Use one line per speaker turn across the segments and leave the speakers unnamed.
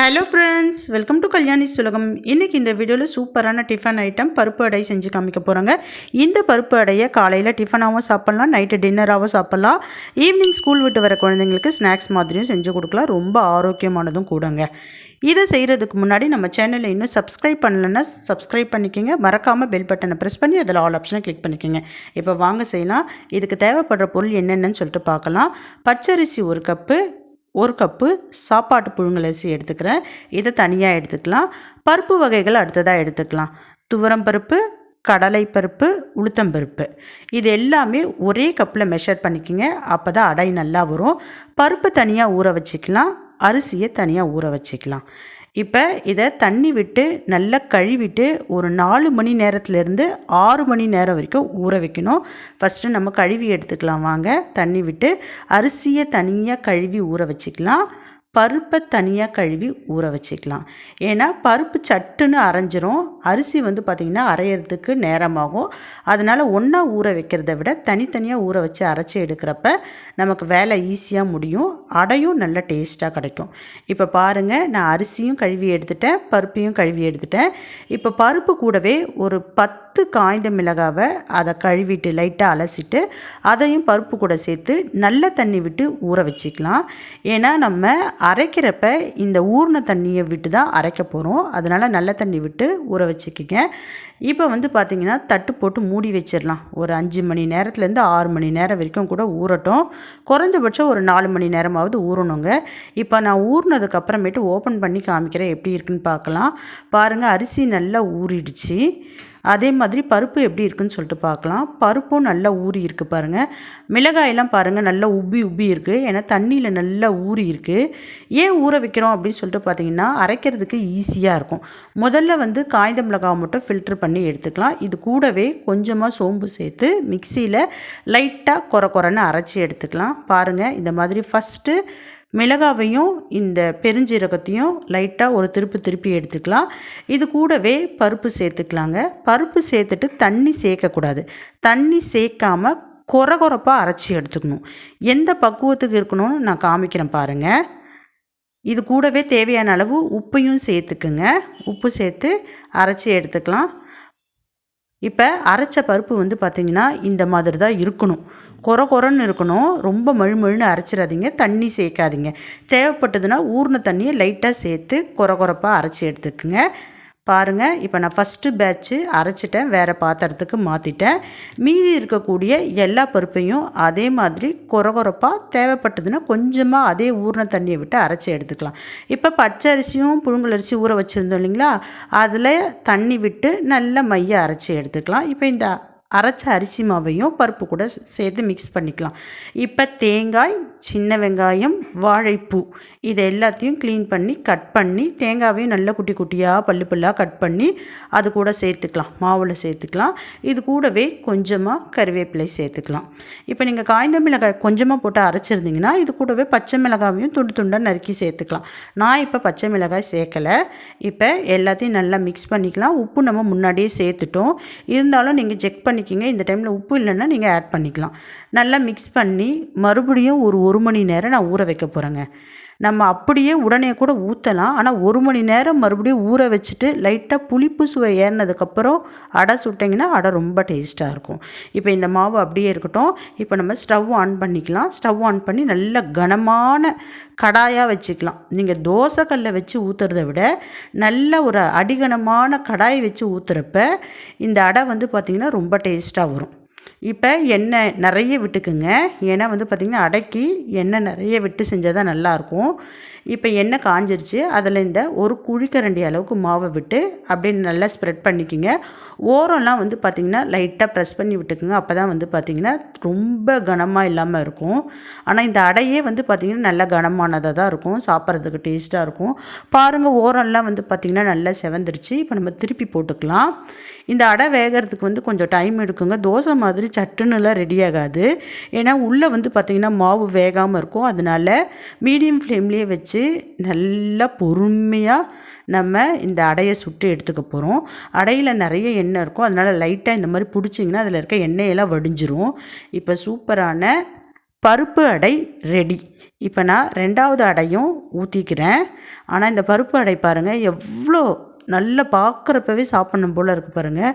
Hello friends, welcome to Kalyani சுலகம். இன்றைக்கி இந்த வீடியோவில் சூப்பரான டிஃபன் ஐட்டம் பருப்பு அடை செஞ்சு காமிக்க போகிறாங்க. இந்த பருப்பு அடையை காலையில் டிஃபனாகவும் சாப்பிட்லாம், நைட்டு டின்னராகவும் சாப்பிட்லாம், ஈவினிங் ஸ்கூல் விட்டு வர குழந்தைங்களுக்கு ஸ்நாக்ஸ் மாதிரியும் செஞ்சு கொடுக்கலாம். ரொம்ப ஆரோக்கியமானதும் கூடங்க. இதை செய்கிறதுக்கு முன்னாடி நம்ம சேனலை இன்னும் சப்ஸ்கிரைப் பண்ணலைன்னா சப்ஸ்கிரைப் பண்ணிக்கோங்க. மறக்காமல் பெல் பட்டனை ப்ரெஸ் பண்ணி அதில் ஆல் ஆப்ஷனை கிளிக் பண்ணிக்கோங்க. இப்போ வாங்க செய்யலாம். இதுக்கு தேவைப்படுற பொருள் என்னென்னு சொல்லிட்டு பார்க்கலாம். பச்சரிசி ஒரு கப்பு சாப்பாட்டு புழுங்கலரிசி எடுத்துக்கிறேன். இதை தனியாக எடுத்துக்கலாம். பருப்பு வகைகள் அடுத்ததாக எடுத்துக்கலாம். துவரம் பருப்பு, கடலைப்பருப்பு, உளுத்தம்பருப்பு, இது எல்லாமே ஒரே கப்பில் மெஷர் பண்ணிக்கோங்க. அப்போ தான் அடை நல்லா வரும். பருப்பு தனியாக ஊற வச்சுக்கலாம், அரிசியை தனியாக ஊற வச்சுக்கலாம். இப்போ இதை தண்ணி விட்டு நல்லா கழுவிட்டு ஒரு 4 மணி நேரத்துலேருந்து 6 மணி நேரம் வரைக்கும் ஊற வைக்கணும். ஃபஸ்ட்டு நம்ம கழுவி எடுத்துக்கலாம். வாங்க, தண்ணி விட்டு அரிசியை தனியாக கழுவி ஊற வச்சுக்கலாம், பருப்பை தனியாக கழுவி ஊற வச்சுக்கலாம். ஏன்னா பருப்பு சட்டுன்னு அரைஞ்சிரும், அரிசி பார்த்திங்கன்னா அரையிறதுக்கு நேரமாகும். அதனால் ஒன்றா ஊற வைக்கிறத விட தனித்தனியாக ஊற வச்சு அரைச்சி எடுக்கிறப்ப நமக்கு வேலை ஈஸியாக முடியும், அடையும் நல்ல டேஸ்ட்டாக கிடைக்கும். இப்போ பாருங்கள், நான் அரிசியும் கழுவி எடுத்துட்டேன், பருப்பையும் கழுவி எடுத்துட்டேன். இப்போ பருப்பு கூடவே ஒரு 10 காய்ந்த மிளகாவை அதை கழுவிட்டு லைட்டாக அலசிட்டு அதையும் பருப்பு கூட சேர்த்து நல்ல தண்ணி விட்டு ஊற வச்சுக்கலாம். ஏன்னா நம்ம அரைக்கிறப்ப இந்த ஊறின தண்ணியை விட்டு தான் அரைக்க போகிறோம். அதனால் நல்ல தண்ணி விட்டு ஊற வச்சுக்கிங்க. இப்போ பார்த்திங்கன்னா தட்டு போட்டு மூடி வச்சிடலாம். ஒரு 5 மணி நேரத்துலேருந்து 6 மணி நேரம் வரைக்கும் கூட ஊறட்டும். குறைஞ்சபட்சம் ஒரு 4 மணி நேரமாவது ஊறணுங்க. இப்போ நான் ஊறினதுக்கப்புறமேட்டு ஓப்பன் பண்ணி காமிக்கிறேன், எப்படி இருக்குன்னு பார்க்கலாம். பாருங்கள், அரிசி நல்லா ஊறிடுச்சு. அதே மாதிரி பருப்பு எப்படி இருக்குன்னு சொல்லிட்டு பார்க்கலாம். பருப்பும் நல்லா ஊறி இருக்குது பாருங்கள். மிளகாயெல்லாம் பாருங்கள் நல்லா உப்பி இருக்குது, ஏன்னா தண்ணியில் நல்லா ஊறி இருக்குது. ஏன் ஊற வைக்கிறோம் அப்படின்னு சொல்லிட்டு பார்த்தீங்கன்னா அரைக்கிறதுக்கு ஈஸியாக இருக்கும். முதல்ல காய்ந்த மிளகாவை மட்டும் ஃபில்ட்ரு பண்ணி எடுத்துக்கலாம். இது கூடவே கொஞ்சமாக சோம்பு சேர்த்து மிக்சியில் லைட்டாக கொரன்னு அரைச்சி எடுத்துக்கலாம். பாருங்கள், இந்த மாதிரி ஃபஸ்ட்டு மிளகாவையும் இந்த பெருஞ்சீரகத்தையும் லைட்டாக ஒரு திருப்பி எடுத்துக்கலாம். இது கூடவே பருப்பு சேர்த்துக்கலாங்க. பருப்பு சேர்த்துட்டு தண்ணி சேர்க்கக்கூடாது. தண்ணி சேர்க்காமல் கொரப்பாக அரைச்சி எடுத்துக்கணும். எந்த பக்குவத்துக்கு இருக்கணும்னு நான் காமிக்கிறேன் பாருங்கள். இது கூடவே தேவையான அளவு உப்பையும் சேர்த்துக்குங்க. உப்பு சேர்த்து அரைச்சி எடுத்துக்கலாம். இப்போ அரைச்ச பருப்பு பார்த்திங்கன்னா இந்த மாதிரி தான் இருக்கணும், கொரன்னு இருக்கணும். ரொம்ப மழுன்னு அரைச்சிடாதீங்க, தண்ணி சேர்க்காதீங்க. தேவைப்பட்டதுன்னா ஊறின தண்ணியை லைட்டாக சேர்த்து கொரப்பாக அரைச்சி எடுத்துக்குங்க. பாருங்கள், இப்போ நான் ஃபஸ்ட்டு பேட்ச்சு அரைச்சிட்டேன், வேறு பாத்திரத்துக்கு மாற்றிட்டேன். மீதி இருக்கக்கூடிய எல்லா பருப்பையும் அதே மாதிரி கொரப்பாக தேவைப்பட்டதுன்னா கொஞ்சமாக அதே ஊறின தண்ணியை விட்டு அரைச்சி எடுத்துக்கலாம். இப்போ பச்சை அரிசியும் புழுங்கலரிசி ஊற வச்சுருந்தோம் இல்லைங்களா, அதில் தண்ணி விட்டு நல்ல மைய அரைச்சி எடுத்துக்கலாம். இப்போ இந்த அரைச்ச அரிசி மாவையும் பருப்பு கூட சேர்த்து மிக்ஸ் பண்ணிக்கலாம். இப்போ தேங்காய், சின்ன வெங்காயம், வாழைப்பூ, இது எல்லாத்தையும் க்ளீன் பண்ணி கட் பண்ணி தேங்காவையும் நல்ல குட்டியாக பல்லாக கட் பண்ணி அது கூட சேர்த்துக்கலாம், மாவில் சேர்த்துக்கலாம். இது கூடவே கொஞ்சமாக கருவேப்பிலை சேர்த்துக்கலாம். இப்போ நீங்கள் காய்ந்த மிளகாய் கொஞ்சமாக போட்டு அரைச்சிருந்தீங்கன்னா இது கூடவே பச்சை மிளகாவையும் துண்டாக நறுக்கி சேர்த்துக்கலாம். நான் இப்போ பச்சை மிளகாய் சேர்க்கலை. இப்போ எல்லாத்தையும் நல்லா மிக்ஸ் பண்ணிக்கலாம். உப்பு நம்ம முன்னாடியே சேர்த்துட்டோம், இருந்தாலும் நீங்கள் செக் பண்ணிக்கிங்க. இந்த டைமில் உப்பு இல்லைன்னா நீங்கள் ஆட் பண்ணிக்கலாம். நல்லா மிக்ஸ் பண்ணி மறுபடியும் ஒரு 1 மணி நேரம் நான் ஊற வைக்க போகிறேங்க. நம்ம அப்படியே உடனே கூட ஊற்றலாம், ஆனால் 1 மணி நேரம் மறுபடியும் ஊற வச்சுட்டு லைட்டாக புளிப்பு சுவை ஏறினதுக்கப்புறம் அடை சுட்டிங்கன்னா அடை ரொம்ப டேஸ்ட்டாக இருக்கும். இப்போ இந்த மாவு அப்படியே இருக்கட்டும். இப்போ நம்ம ஸ்டவ் ஆன் பண்ணிக்கலாம். ஸ்டவ் ஆன் பண்ணி நல்ல கனமான கடாயாக வச்சுக்கலாம். நீங்கள் தோசைக்கல்லை வச்சு ஊற்றுறத விட நல்ல ஒரு அடிகனமான கடாயை வச்சு ஊற்றுறப்ப இந்த அடை பார்த்திங்கன்னா ரொம்ப டேஸ்ட்டாக வரும். இப்போ எண்ணெய் நிறைய விட்டுக்குங்க, ஏன்னா பார்த்திங்கன்னா அடைக்கி எண்ணெய் நிறைய விட்டு செஞ்சால் தான் நல்லாயிருக்கும். இப்போ எண்ணெய் காஞ்சிருச்சு, அதில் இந்த ஒரு குழிக்கரண்டி அளவுக்கு மாவை விட்டு அப்படியே நல்லா ஸ்ப்ரெட் பண்ணிக்கோங்க. ஓரம்லாம் பார்த்திங்கன்னா லைட்டாக ப்ரெஸ் பண்ணி விட்டுக்குங்க. அப்போ தான் பார்த்திங்கன்னா ரொம்ப கனமாக இல்லாமல் இருக்கும். ஆனால் இந்த அடையே பார்த்திங்கன்னா நல்லா கனமானதாக தான் இருக்கும், சாப்பிட்றதுக்கு டேஸ்ட்டாக இருக்கும். பாருங்கள், ஓரம்லாம் பார்த்திங்கன்னா நல்லா செவந்துருச்சு. இப்போ நம்ம திருப்பி போட்டுக்கலாம். இந்த அடை வேகிறதுக்கு கொஞ்சம் டைம் எடுக்குங்க. தோசை மாதிரி சட்டுன்னுலாம் ரெடி ஆகாது, ஏன்னா உள்ளே பார்த்திங்கன்னா மாவு வேகாமல் இருக்கும். அதனால மீடியம் ஃப்ளேம்லேயே வச்சு நல்லா பொறுமையாக நம்ம இந்த அடையை சுட்டு எடுத்துக்க போகிறோம். அடையில் நிறைய எண்ணெய் இருக்கும், அதனால் லைட்டாக இந்த மாதிரி பிடிச்சிங்கன்னா அதில் இருக்க எண்ணெயெல்லாம் வடிஞ்சிரும். இப்போ சூப்பரான பருப்பு அடை ரெடி. இப்போ நான் 2வது அடையும் ஊற்றிக்கிறேன். ஆனால் இந்த பருப்பு அடை பாருங்கள் எவ்வளோ நல்லா பார்க்குறப்பவே சாப்பிட்ணும் போல் இருக்குது பாருங்கள்.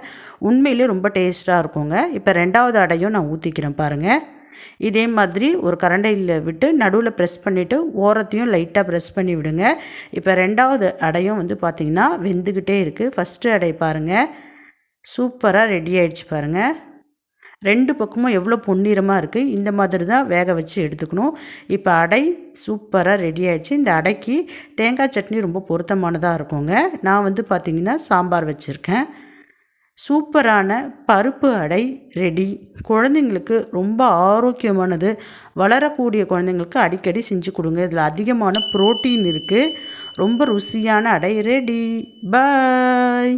உண்மையிலே ரொம்ப டேஸ்ட்டாக இருக்குங்க. இப்போ 2வது அடையும் நான் ஊற்றிக்கிறேன் பாருங்கள். இதே மாதிரி ஒரு கரண்டையில் விட்டு நடுவில் ப்ரெஸ் பண்ணிவிட்டு ஓரத்தையும் லைட்டாக ப்ரெஸ் பண்ணி விடுங்க. இப்போ 2வது அடையும் வந்து பார்த்திங்கன்னா வெந்துக்கிட்டே இருக்குது. ஃபஸ்ட்டு அடை பாருங்கள் சூப்பராக ரெடி ஆகிடுச்சு பாருங்கள். 2 பக்கமும் எவ்வளோ பொன்னிறமாக இருக்குது. இந்த மாதிரி தான் வேக வச்சு எடுத்துக்கணும். இப்போ அடை சூப்பராக ரெடி ஆகிடுச்சு. இந்த அடைக்கு தேங்காய் சட்னி ரொம்ப பொருத்தமானதாக இருக்குங்க. நான் வந்து பார்த்திங்கன்னா சாம்பார் வச்சுருக்கேன். சூப்பரான பருப்பு அடை ரெடி. குழந்தைங்களுக்கு ரொம்ப ஆரோக்கியமானது. வளரக்கூடிய குழந்தைங்களுக்கு அடிக்கடி செஞ்சு கொடுங்க. இதில் அதிகமான புரோட்டீன் இருக்குது. ரொம்ப ருசியான அடை ரெடி. பாய்.